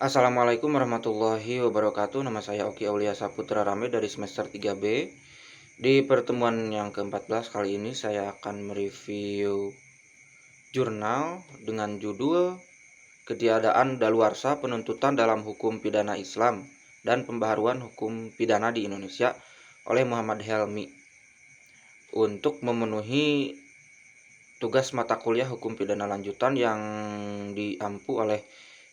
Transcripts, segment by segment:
Assalamualaikum warahmatullahi wabarakatuh. Nama saya Oki Aulia Saputra Rame dari semester 3B. Di pertemuan yang ke-14 kali ini saya akan mereview jurnal dengan judul Ketiadaan Daluarsa Penuntutan dalam Hukum Pidana Islam dan Pembaharuan Hukum Pidana di Indonesia oleh Muhammad Helmi untuk memenuhi tugas mata kuliah Hukum Pidana Lanjutan yang diampu oleh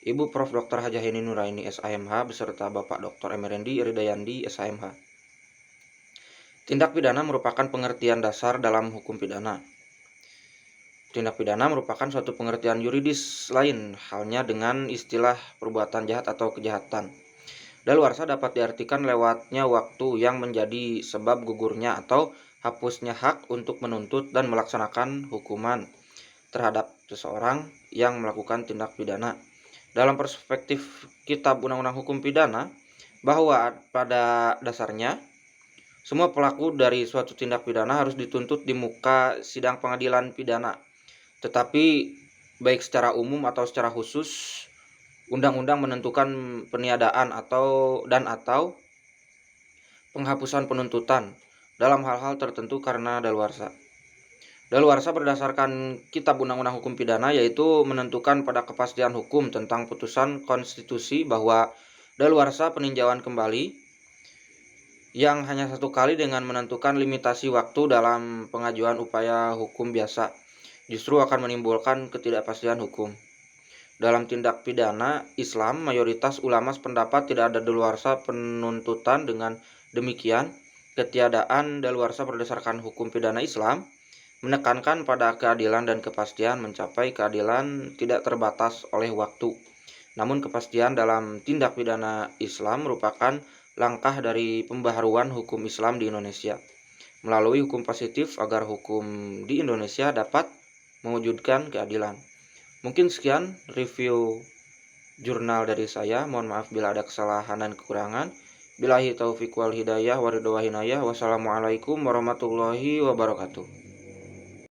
Ibu Prof. Dr. Hajahini Nuraini SAMH beserta Bapak Dr. Emerendi Ridayandi SAMH. Tindak pidana merupakan pengertian dasar dalam hukum pidana. Tindak pidana merupakan suatu pengertian yuridis lain halnya dengan istilah perbuatan jahat atau kejahatan. Daluarsa dapat diartikan lewatnya waktu yang menjadi sebab gugurnya atau hapusnya hak untuk menuntut dan melaksanakan hukuman terhadap seseorang yang melakukan tindak pidana. Dalam perspektif Kitab Undang-Undang Hukum Pidana, bahwa pada dasarnya semua pelaku dari suatu tindak pidana harus dituntut di muka sidang pengadilan pidana. Tetapi baik secara umum atau secara khusus, undang-undang menentukan peniadaan atau penghapusan penuntutan dalam hal-hal tertentu karena daluarsa. Daluarsa berdasarkan Kitab Undang-Undang Hukum Pidana yaitu menentukan pada kepastian hukum tentang putusan konstitusi bahwa daluarsa peninjauan kembali yang hanya satu kali dengan menentukan limitasi waktu dalam pengajuan upaya hukum biasa justru akan menimbulkan ketidakpastian hukum. Dalam tindak pidana Islam, mayoritas ulama sependapat tidak ada daluarsa penuntutan. Dengan demikian, ketiadaan daluarsa berdasarkan hukum pidana Islam menekankan pada keadilan dan kepastian. Mencapai keadilan tidak terbatas oleh waktu. Namun kepastian dalam tindak pidana Islam merupakan langkah dari pembaharuan hukum Islam di Indonesia melalui hukum positif agar hukum di Indonesia dapat mewujudkan keadilan. Mungkin sekian review jurnal dari saya. Mohon maaf bila ada kesalahan dan kekurangan. Billahi taufiq wal hidayah wa ridha wa hinayah. Wassalamualaikum warahmatullahi wabarakatuh.